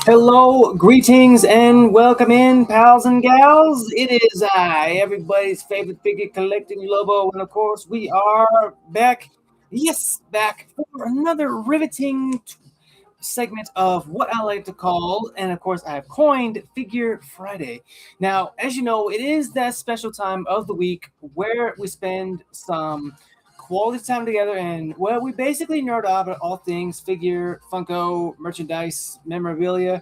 Hello, greetings, and welcome in, pals and gals. It is I, everybody's favorite figure collecting Lobo, and of course, we are back. Yes, back for another riveting segment of what I like to call, and of course, I have coined Figure Friday. Now, as you know, it is that special time of the week where we spend some quality time together, and well, we basically nerd out about all things figure, Funko, merchandise, memorabilia,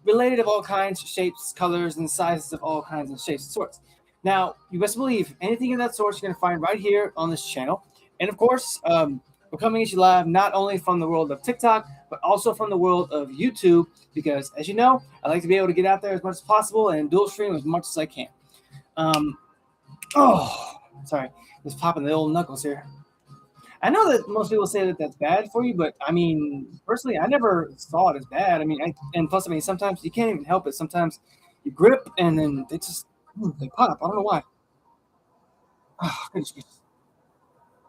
related of all kinds, shapes, colors, and sizes of all kinds of shapes and sorts. Now, you best believe anything of that sort you're going to find right here on this channel. And of course, we're coming at you live not only from the world of TikTok, but also from the world of YouTube, because as you know, I like to be able to get out there as much as possible and dual stream as much as I can. Sorry, just popping the old knuckles here. I know that most people say that that's bad for you, but I mean, personally, I never saw it as bad. I mean, and plus, I mean, sometimes you can't even help it. Sometimes you grip and then they pop. I don't know why. Oh, goodness gracious.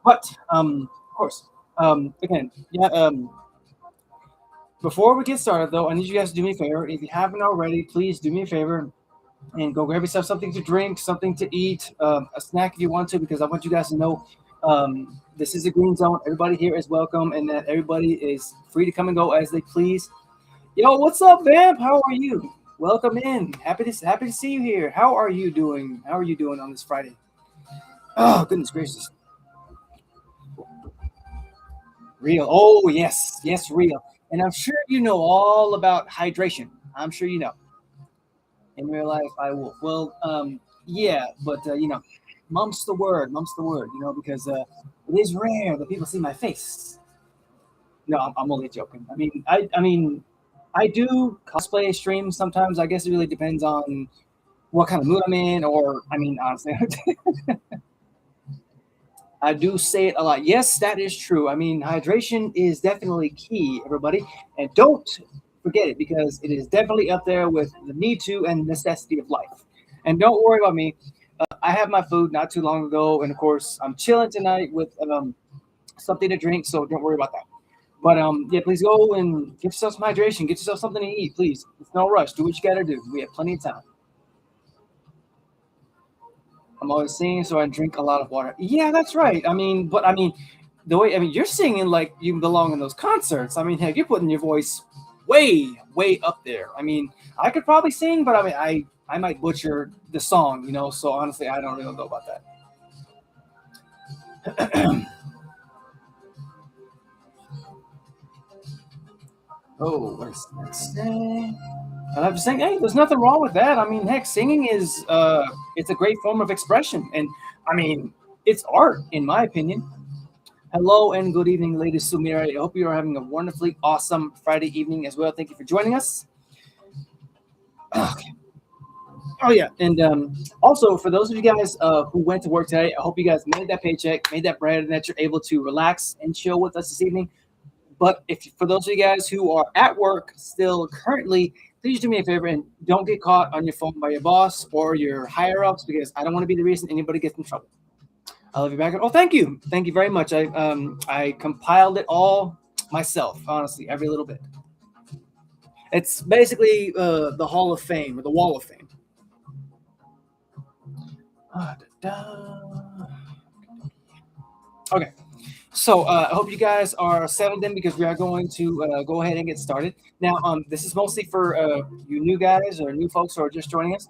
But of course, again, yeah. Before we get started, though, I need you guys to do me a favor. If you haven't already, please do me a favor and go grab yourself something to drink, something to eat, a snack if you want to, because I want you guys to know this is a green zone. Everybody here is welcome, and that everybody is free to come and go as they please. Yo, what's up, Vamp? How are you? Welcome in. Happy to see you here. How are you doing? How are you doing on this Friday? Oh, goodness gracious. Real. Oh, yes, real. And I'm sure you know all about hydration. I'm sure you know. In real life, I will. Well, yeah, but mum's the word. Mum's the word. Because it is rare that people see my face. No, I'm only joking. I do cosplay streams sometimes. I guess it really depends on what kind of mood I'm in, or I mean, honestly, I do say it a lot. Yes, that is true. I mean, hydration is definitely key, everybody, and don't forget it because it is definitely up there with the need to and necessity of life. And don't worry about me. I have my food not too long ago, and of course, I'm chilling tonight with something to drink, so don't worry about that. But yeah, please go and get yourself some hydration. Get yourself something to eat, please. It's no rush. Do what you got to do. We have plenty of time. I'm always singing, so I drink a lot of water. Yeah, that's right. The way you're singing like you belong in those concerts. I mean, heck, you're putting your voice way, way up there. I mean, I could probably sing, but I might butcher the song, So honestly, I don't really know about that. Oh, what is that saying? I have to say, hey, there's nothing wrong with that. I mean, heck, singing is it's a great form of expression, and I mean, it's art, in my opinion. Hello and good evening, ladies Sumira. I hope you are having a wonderfully awesome Friday evening as well. Thank you for joining us. Okay. Oh yeah, and also for those of you guys who went to work today, I hope you guys made that paycheck, made that bread, and that you're able to relax and chill with us this evening. But if for those of you guys who are at work still currently, please do me a favor and don't get caught on your phone by your boss or your higher ups because I don't want to be the reason anybody gets in trouble. I love you back. Oh, thank you very much. I compiled it all myself, honestly, every little bit. It's basically the Hall of Fame or the Wall of Fame. Okay. So I hope you guys are settled in because we are going to go ahead and get started. Now, this is mostly for you new guys or new folks who are just joining us.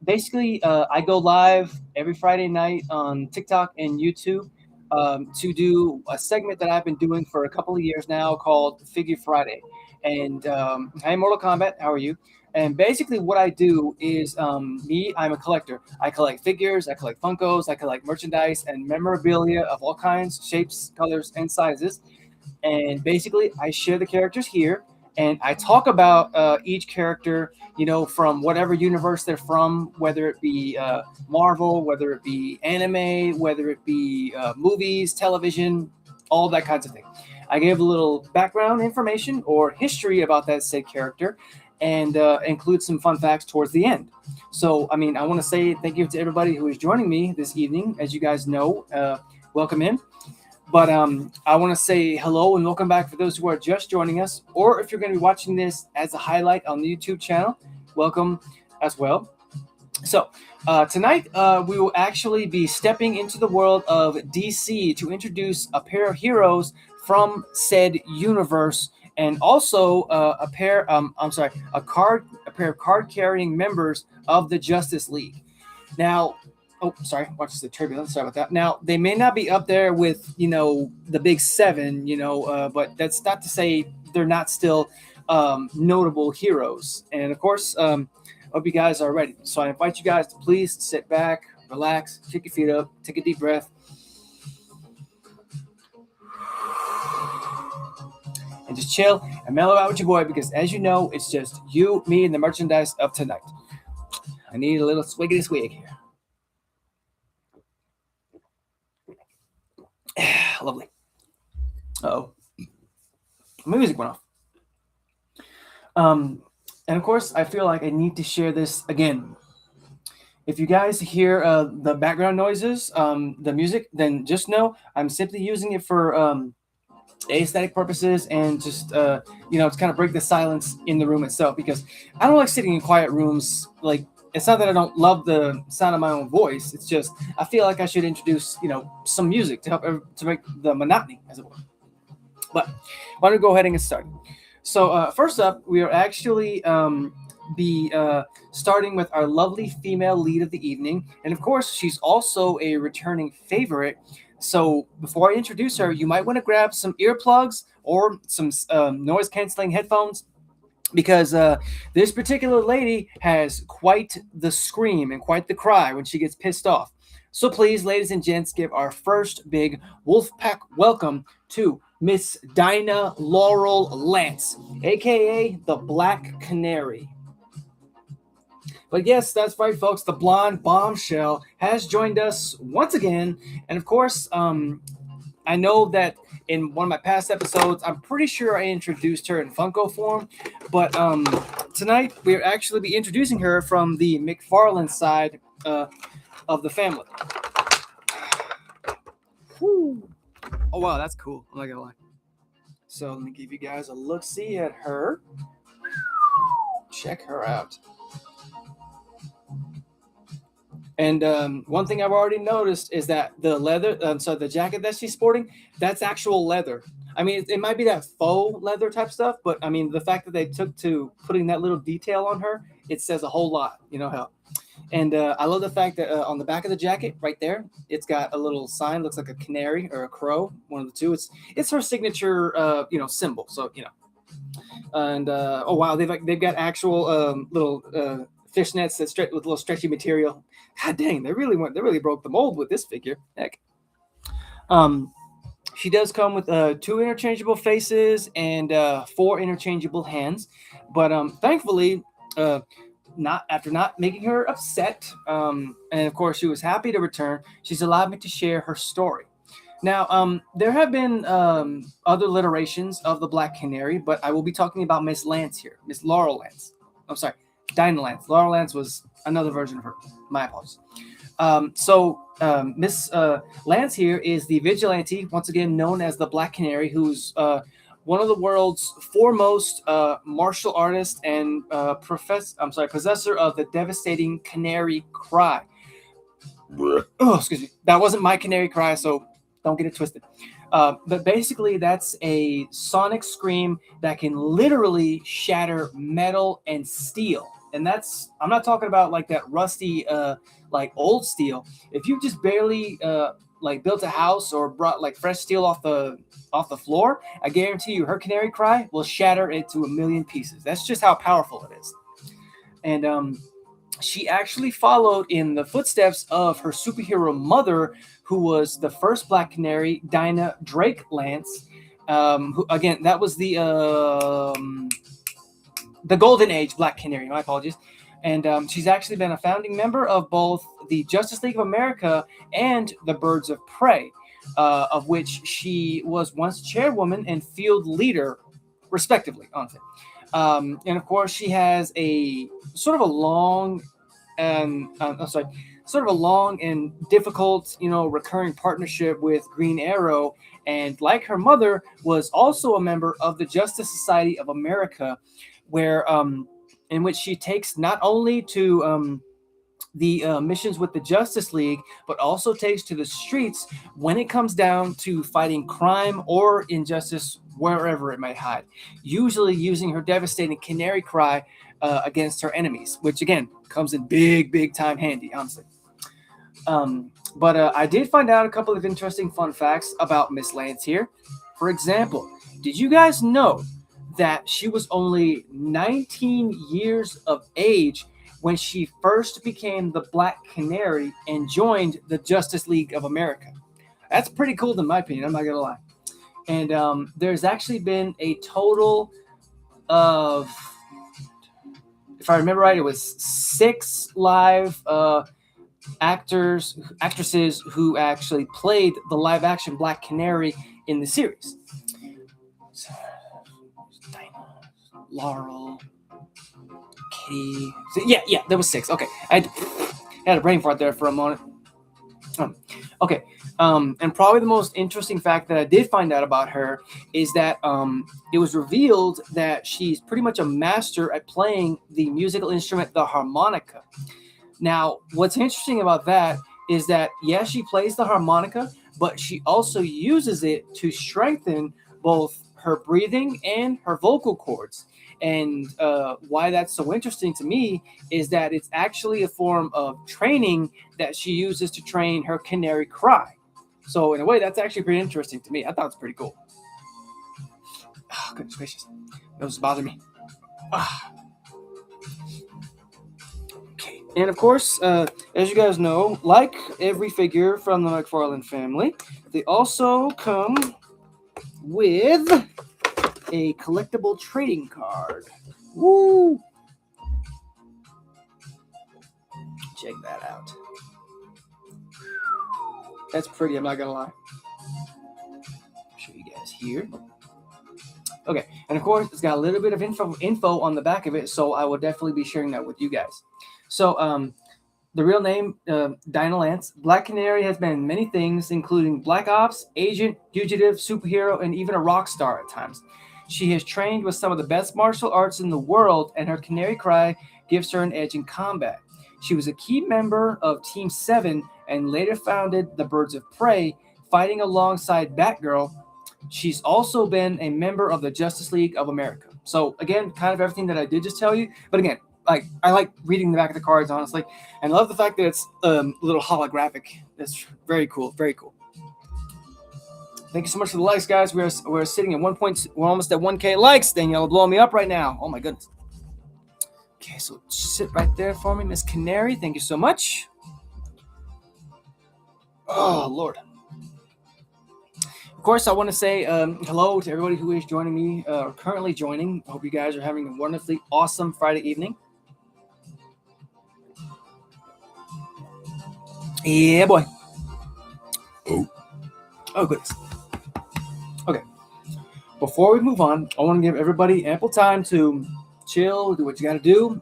Basically, I go live every Friday night on TikTok and YouTube to do a segment that I've been doing for a couple of years now called Figure Friday. And hi, Mortal Kombat, how are you? And basically, what I do is I'm a collector. I collect figures, I collect Funkos, I collect merchandise and memorabilia of all kinds, shapes, colors, and sizes. And basically, I share the characters here, and I talk about each character, from whatever universe they're from, whether it be Marvel, whether it be anime, whether it be movies, television, all that kinds of thing. I give a little background information or history about that said character, and include some fun facts towards the end. So, I want to say thank you to everybody who is joining me this evening. As you guys know, welcome in. But I want to say hello and welcome back for those who are just joining us, or if you're going to be watching this as a highlight on the YouTube channel, welcome as well. So, tonight we will actually be stepping into the world of DC to introduce a pair of heroes from said universe, and also a pair of card-carrying members of the Justice League. Now, oh, sorry, watch the turbulence. Sorry about that. Now, they may not be up there with the big seven, but that's not to say they're not still notable heroes. And of course, hope you guys are ready. So I invite you guys to please sit back, relax, kick your feet up, take a deep breath, and just chill and mellow out with your boy, because as you know, it's just you, me, and the merchandise of tonight. I need a little swiggity swig here. Lovely. Oh, my music went off. And of course, I feel like I need to share this again. If you guys hear the background noises, the music, then just know I'm simply using it for aesthetic purposes, and just to kind of break the silence in the room itself, because I don't like sitting in quiet rooms. Like, it's not that I don't love the sound of my own voice, it's just I feel like I should introduce some music to help to break the monotony, as it were. But why don't we go ahead and get started. So first up, we are actually be starting with our lovely female lead of the evening, and of course she's also a returning favorite. So before I introduce her, you might want to grab some earplugs or some noise canceling headphones, because this particular lady has quite the scream and quite the cry when she gets pissed off. So please, ladies and gents, give our first big Wolfpack welcome to Miss Dinah Laurel Lance, aka the Black Canary. But yes, that's right, folks. The blonde bombshell has joined us once again. And of course, I know that in one of my past episodes, I'm pretty sure I introduced her in Funko form. But tonight, we'll actually be introducing her from the McFarlane side of the family. Whew. Oh, wow, that's cool. I'm not going to lie. So let me give you guys a look-see at her. Check her out. And one thing I've already noticed is that the leather, the jacket that she's sporting, that's actual leather. I mean, it might be that faux leather type stuff, but I mean, the fact that they took to putting that little detail on her, it says a whole lot, how. And I love the fact that on the back of the jacket, right there, it's got a little sign, looks like a canary or a crow, one of the two. It's her signature, symbol. So and oh wow, they've got actual little fishnets that stretch with a little stretchy material. God dang, they really broke the mold with this figure. Heck. She does come with 2 interchangeable faces and 4 interchangeable hands, but thankfully, not making her upset, and of course she was happy to return. She's allowed me to share her story. Now, there have been other literations of the Black Canary, but I will be talking about Miss Lance here, Miss Laurel Lance. I'm sorry, Dinah Lance. Laurel Lance was another version of her. My apologies. Miss Lance here is the vigilante, once again known as the Black Canary, who's one of the world's foremost martial artists and possessor of the devastating canary cry. Oh, excuse me. That wasn't my canary cry, so don't get it twisted. But basically, that's a sonic scream that can literally shatter metal and steel. And I'm not talking about like that rusty, like old steel. If you just barely built a house or brought like fresh steel off the floor, I guarantee you her canary cry will shatter it to a million pieces. That's just how powerful it is. And she actually followed in the footsteps of her superhero mother, who was the first Black Canary, Dinah Drake Lance. Who, again, that was the Golden Age Black Canary. My apologies. And she's actually been a founding member of both the Justice League of America and the Birds of Prey, of which she was once chairwoman and field leader, respectively, honestly. And of course, she has a sort of a long and sort of a long and difficult, recurring partnership with Green Arrow, and like her mother, was also a member of the Justice Society of America, where in which she takes not only to the missions with the Justice League, but also takes to the streets when it comes down to fighting crime or injustice wherever it might hide, usually using her devastating canary cry against her enemies, which again comes in big time handy, honestly. But I did find out a couple of interesting fun facts about Miss Lance here. For example, did you guys know that she was only 19 years of age when she first became the Black Canary and joined the Justice League of America? That's pretty cool in my opinion, I'm not gonna lie. And there's actually been a total of, if I remember right, it was 6 live actresses who actually played the live action Black Canary in the series. So, Dinah, Laurel, Kitty. So, yeah, there was 6. Okay, I had a brain fart there for a moment. Okay, and probably the most interesting fact that I did find out about her is that it was revealed that she's pretty much a master at playing the musical instrument, the harmonica. Now, what's interesting about that is that, yes, she plays the harmonica, but she also uses it to strengthen both her breathing and her vocal cords. And why that's so interesting to me is that it's actually a form of training that she uses to train her canary cry. So in a way, that's actually pretty interesting to me. I thought it was pretty cool. Oh, goodness gracious. That was bothering me. Okay. And of course, as you guys know, like every figure from the McFarlane family, they also come with a collectible trading card. Woo! Check that out. That's pretty, I'm not gonna lie. I'll show you guys here. Okay, and of course, it's got a little bit of info on the back of it, so I will definitely be sharing that with you guys. So, the real name, Dinah Lance. Black Canary has been many things, including Black Ops, Agent, Fugitive, Superhero, and even a rock star at times. She has trained with some of the best martial arts in the world, and her canary cry gives her an edge in combat. She was a key member of Team 7 and later founded the Birds of Prey, fighting alongside Batgirl. She's also been a member of the Justice League of America. So again, kind of everything that I did just tell you. But again, I like reading the back of the cards, honestly, and I love the fact that it's a little holographic. That's very cool, very cool. Thank you so much for the likes, guys. We're sitting at 1 point. We're almost at 1K likes. Danielle blowing me up right now. Oh my goodness. Okay, so sit right there for me, Miss Canary. Thank you so much. Oh Lord. Of course, I want to say hello to everybody who is joining me or currently joining. I hope you guys are having a wonderfully awesome Friday evening. Yeah, boy. Oh, goodness. Okay. Before we move on, I want to give everybody ample time to chill, do what you got to do.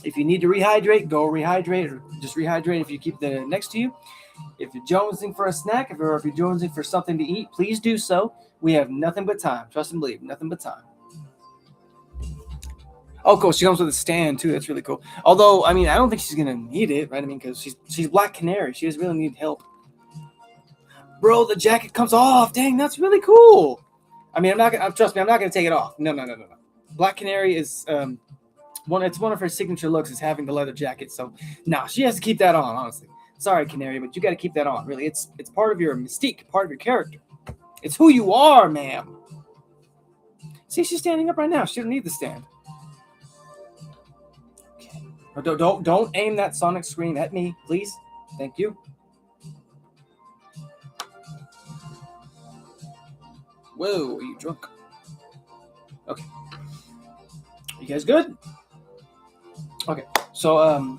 If you need to rehydrate, go rehydrate, or just rehydrate if you keep the next to you. If you're jonesing for a snack, if you're jonesing for something to eat, please do so. We have nothing but time. Trust and believe, nothing but time. Oh, cool. She comes with a stand, too. That's really cool. Although, I mean, I don't think she's going to need it, right? I mean, because she's Black Canary. She doesn't really need help. Bro, the jacket comes off. Dang, that's really cool. I mean, trust me, I'm not going to take it off. No. Black Canary is it's one of her signature looks is having the leather jacket. So, she has to keep that on, honestly. Sorry, Canary, but you got to keep that on. Really, it's part of your mystique, part of your character. It's who you are, ma'am. See, she's standing up right now. She doesn't need the stand. Okay. Don't aim that sonic scream at me, please. Thank you. Whoa, are you drunk? Okay. You guys good? Okay. So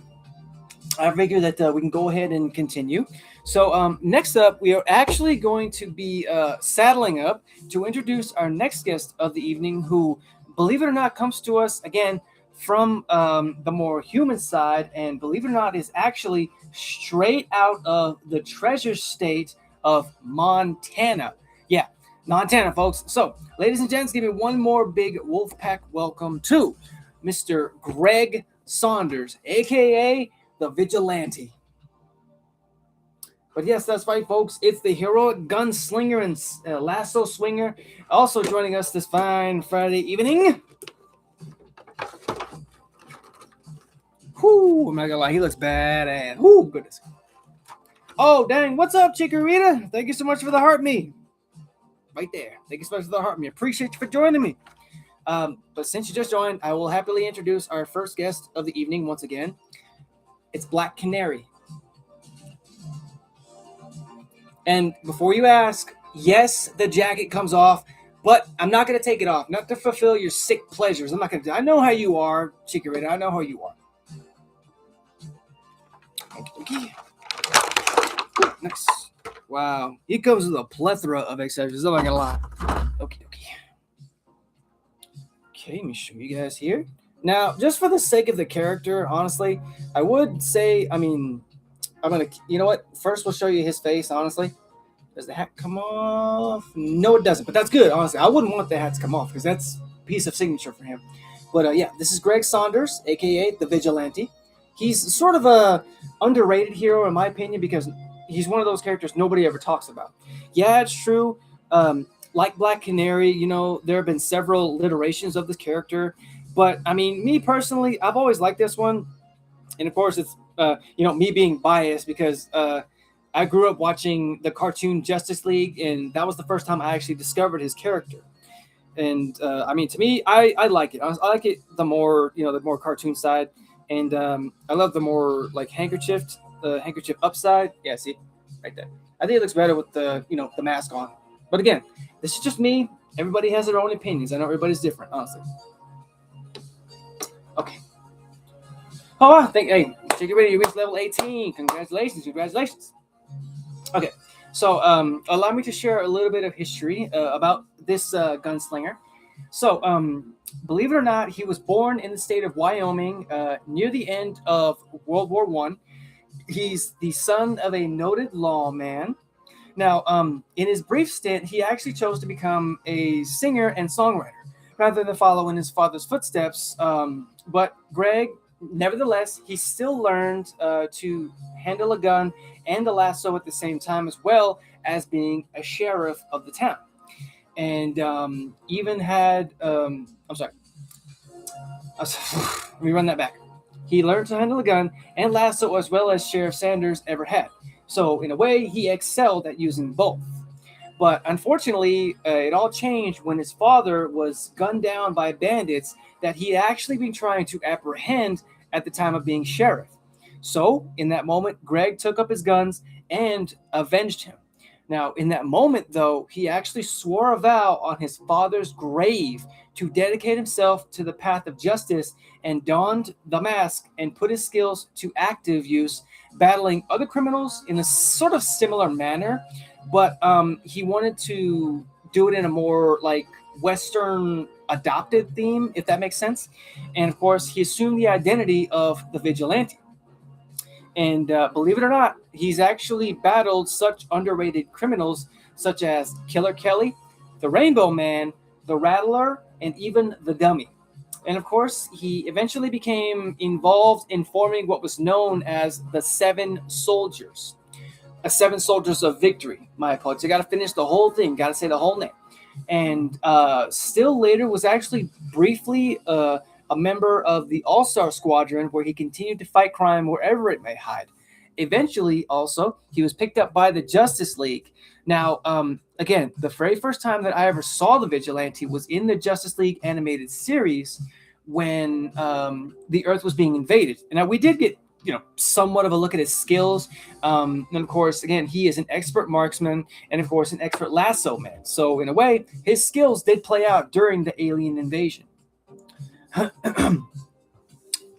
I figure that we can go ahead and continue. So next up, we are actually going to be saddling up to introduce our next guest of the evening, who, believe it or not, comes to us, again, from the more human side, and believe it or not, is actually straight out of the treasure state of Montana. Yeah, Montana, folks. So, ladies and gents, give me one more big Wolfpack welcome to Mr. Greg Saunders, aka the Vigilante. But yes, that's right, folks. It's the heroic gunslinger and lasso swinger. Also joining us this fine Friday evening. Whoo, I'm not gonna lie, he looks badass. Whoo, goodness. Oh, dang. What's up, Chikorita? Thank you so much for the heart me. Right there. Thank you so much for the heart me. Appreciate you for joining me. But since you just joined, I will happily introduce our first guest of the evening once again. It's Black Canary. And before you ask, yes, the jacket comes off, but I'm not going to take it off. Not to fulfill your sick pleasures. I'm not going to. I know how you are, Chikorita. I know how you are. Okay. Nice. Wow. He comes with a plethora of accessories. I'm not going to lie. Okay. Okay, let me show you guys here. Now, just for the sake of the character, honestly, I would say, I'm going to, you know what? First, we'll show you his face, honestly. Does the hat come off? No, it doesn't, but that's good, honestly. I wouldn't want the hat to come off because that's a piece of signature for him. But yeah, this is Greg Saunders, a.k.a. the Vigilante. He's sort of a underrated hero, in my opinion, because he's one of those characters nobody ever talks about. Yeah, it's true. Like Black Canary, there have been several iterations of this character. But, me personally, I've always liked this one. And, of course, it's, me being biased because I grew up watching the cartoon Justice League, and that was the first time I actually discovered his character. And, to me, I like it. I like it the more cartoon side. And I love the more, handkerchief upside. Yeah, see? Right there. I think it looks better with the mask on. But again, this is just me. Everybody has their own opinions. I know everybody's different, honestly. Okay. Oh, hey, take it ready. You reached level 18. Congratulations. Okay, so allow me to share a little bit of history about this gunslinger. So, believe it or not, he was born in the state of Wyoming near the end of World War I. He's the son of a noted lawman. Now, in his brief stint, he actually chose to become a singer and songwriter rather than follow in his father's footsteps. But Greg, nevertheless, he still learned to handle a gun and a lasso at the same time, as well as being a sheriff of the town. And even had, let me run that back. He learned to handle a gun and lasso as well as Sheriff Sanders ever had. So, in a way, he excelled at using both. But unfortunately, it all changed when his father was gunned down by bandits that he had actually been trying to apprehend at the time of being sheriff. So, in that moment, Greg took up his guns and avenged him. Now, in that moment, though, he actually swore a vow on his father's grave to dedicate himself to the path of justice and donned the mask and put his skills to active use, battling other criminals in a sort of similar manner. But he wanted to do it in a more Western adopted theme, if that makes sense. And of course, he assumed the identity of the Vigilante. And believe it or not, he's actually battled such underrated criminals such as Killer Kelly, the Rainbow Man, the Rattler, and even the Dummy. And of course, he eventually became involved in forming what was known as the Seven Soldiers. Seven Soldiers of Victory. My apologies. I got to finish the whole thing. Got to say the whole name. And still later was actually briefly a member of the All-Star Squadron, where he continued to fight crime wherever it may hide. Eventually, also, he was picked up by the Justice League. Now, again, the very first time that I ever saw the Vigilante was in the Justice League animated series when the Earth was being invaded. And now we did get somewhat of a look at his skills. And of course, again, he is an expert marksman and, of course, an expert lasso man. So, in a way, his skills did play out during the alien invasion.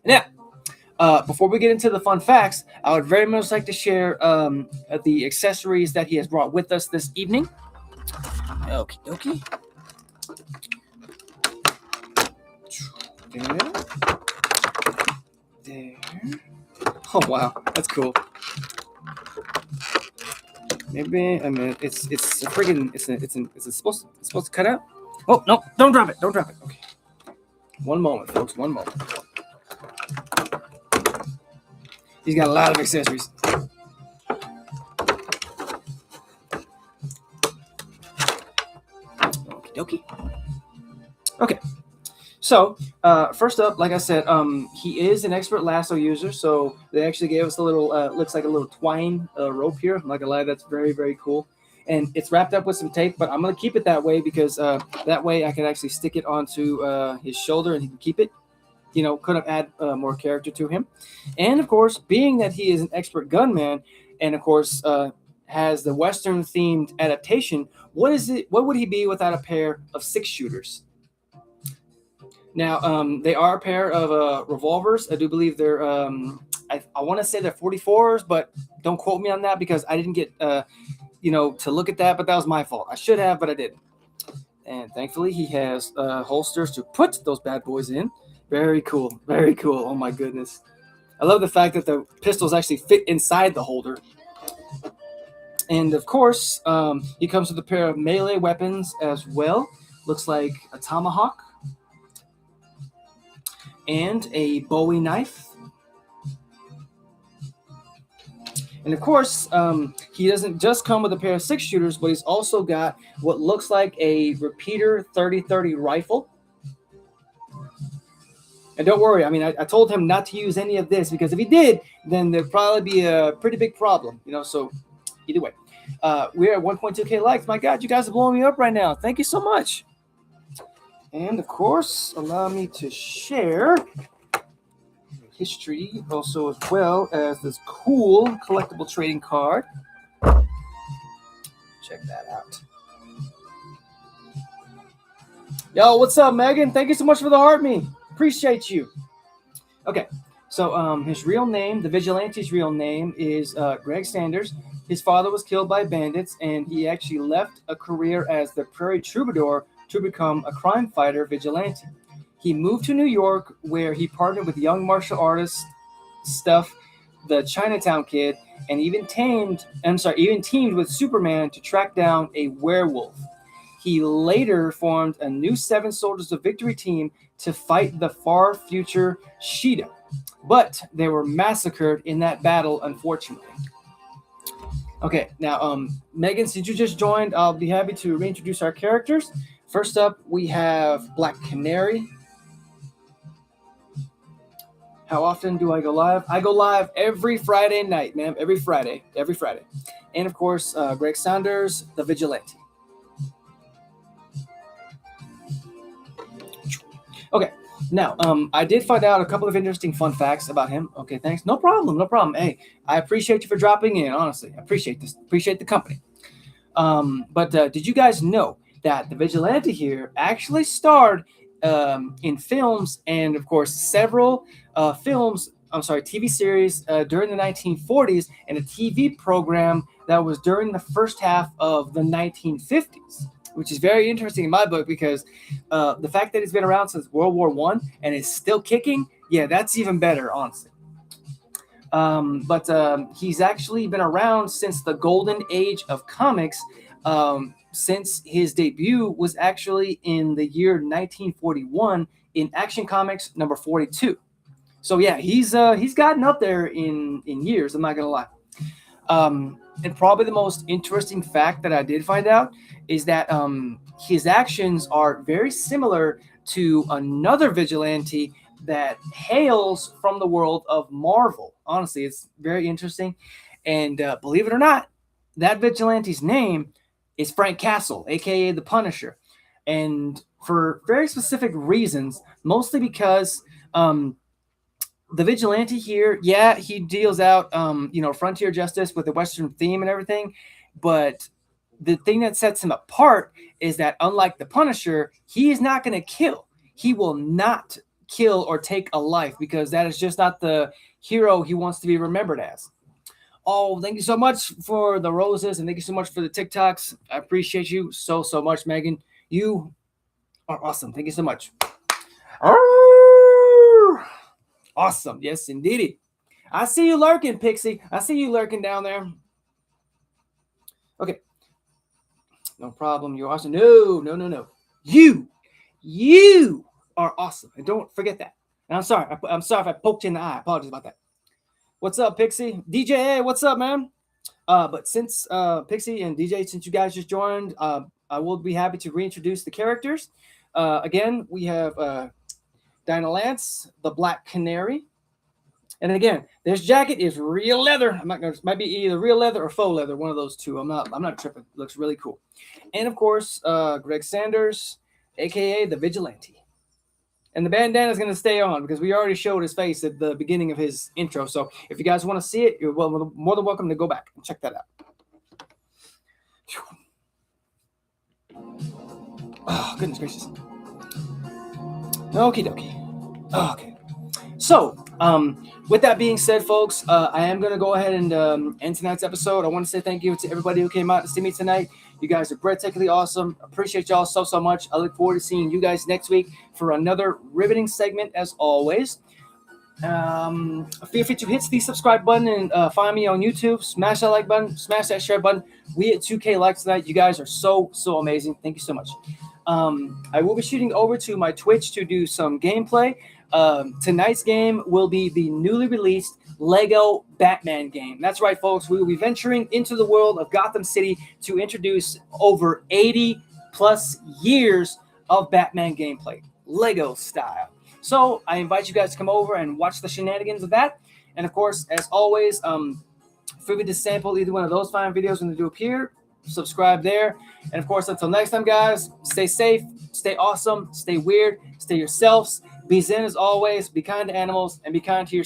Now, before we get into the fun facts, I would very much like to share the accessories that he has brought with us this evening. Okie dokie. There. Oh, wow. That's cool. Maybe I mean it's a friggin' it's supposed to cut out. Oh no! Don't drop it! Don't drop it. Okay. One moment, folks. One moment. He's got a lot of accessories. Okie dokie. Okay. So, first up, like I said, he is an expert lasso user. So they actually gave us a little, looks like a little twine rope here. I'm not gonna lie, that's very, very cool. And it's wrapped up with some tape, but I'm gonna keep it that way because that way I can actually stick it onto his shoulder and he can keep it. You know, could have add more character to him. And of course, being that he is an expert gunman, and of course has the Western themed adaptation, what is it? What would he be without a pair of 6-shooters? Now, they are a pair of revolvers. I do believe they're, I want to say they're 44s, but don't quote me on that because I didn't get, to look at that, but that was my fault. I should have, but I didn't. And thankfully, he has holsters to put those bad boys in. Very cool. Very cool. Oh, my goodness. I love the fact that the pistols actually fit inside the holder. And, of course, he comes with a pair of melee weapons as well. Looks like a tomahawk. And a Bowie knife. And of course, he doesn't just come with a pair of 6-shooters, but he's also got what looks like a repeater 30-30 rifle. And don't worry, I mean, I told him not to use any of this because if he did, then there'd probably be a pretty big problem, so either way. We're at 1.2K likes. My God, you guys are blowing me up right now. Thank you so much. And of course, allow me to share history also as well as this cool collectible trading card. Check that out. Yo, what's up, Megan? Thank you so much for the heart me. Appreciate you. Okay, so his real name, the Vigilante's real name is Greg Sanders. His father was killed by bandits, and he actually left a career as the Prairie Troubadour to become a crime fighter vigilante. He moved to New York, where he partnered with young martial artist Stuff, the Chinatown Kid, and even teamed with Superman to track down a werewolf. He later formed a new 7 Soldiers of Victory team to fight the far future Sheeta, but they were massacred in that battle, unfortunately. Okay, now, Megan, since you just joined, I'll be happy to reintroduce our characters. First up, we have Black Canary. How often do I go live? I go live every Friday night, ma'am. Every Friday. And, of course, Greg Saunders, the Vigilante. Okay, now, I did find out a couple of interesting fun facts about him. Okay, thanks. No problem. Hey, I appreciate you for dropping in, honestly. I appreciate this. Appreciate the company. But did you guys know that the Vigilante here actually starred in films and, of course, several TV series during the 1940s and a TV program that was during the first half of the 1950s, which is very interesting in my book because the fact that it's been around since World War I and is still kicking, yeah, that's even better, honestly. But he's actually been around since the golden age of comics, since his debut was actually in the year 1941 in Action Comics number 42. So yeah, he's gotten up there in years. I'm not gonna lie. And probably the most interesting fact that I did find out is that his actions are very similar to another vigilante that hails from the world of Marvel. Honestly, it's very interesting. And believe it or not, that vigilante's name is Frank Castle, aka the Punisher. And for very specific reasons, mostly because the vigilante here, yeah, he deals out frontier justice with the Western theme and everything, but the thing that sets him apart is that unlike the Punisher, he is not going to kill. He will not kill or take a life because that is just not the hero he wants to be remembered as. Oh, thank you so much for the roses and thank you so much for the TikToks. I appreciate you so much, Megan. You are awesome. Thank you so much. Awesome. Yes, indeedy. I see you lurking, Pixie. I see you lurking down there. Okay. No problem. You're awesome. No. You are awesome. And don't forget that. And I'm sorry. I'm sorry if I poked you in the eye. I apologize about that. What's up, Pixie? DJ, hey, what's up, man? But since Pixie and DJ, since you guys just joined, I will be happy to reintroduce the characters. Again, we have Dinah Lance, the Black Canary. And again, this jacket is real leather. I'm not gonna. Might be either real leather or faux leather, one of those two. I'm not tripping. It looks really cool. And of course, Greg Sanders, aka the Vigilante. And the bandana is going to stay on because we already showed his face at the beginning of his intro. So if you guys want to see it, you're more than welcome to go back and check that out. Oh, goodness gracious. Okie dokie. Okay. So, with that being said, folks, I am going to go ahead and end tonight's episode. I want to say thank you to everybody who came out to see me tonight. You guys are breathtakingly awesome. Appreciate y'all so much. I look forward to seeing you guys next week for another riveting segment, as always. Feel free to hit the subscribe button and find me on YouTube. Smash that like button. Smash that share button. We hit 2K likes tonight. You guys are so amazing. Thank you so much. I will be shooting over to my Twitch to do some gameplay. Tonight's game will be the newly released Lego Batman game. That's right, folks. We will be venturing into the world of Gotham City to introduce over 80 plus years of Batman gameplay, Lego style. So I invite you guys to come over and watch the shenanigans of that. And of course, as always, feel free to sample either one of those fine videos when they do appear. Subscribe there. And of course, until next time, guys, stay safe, stay awesome, stay weird, stay yourselves. Be zen as always, be kind to animals, and be kind to yourself.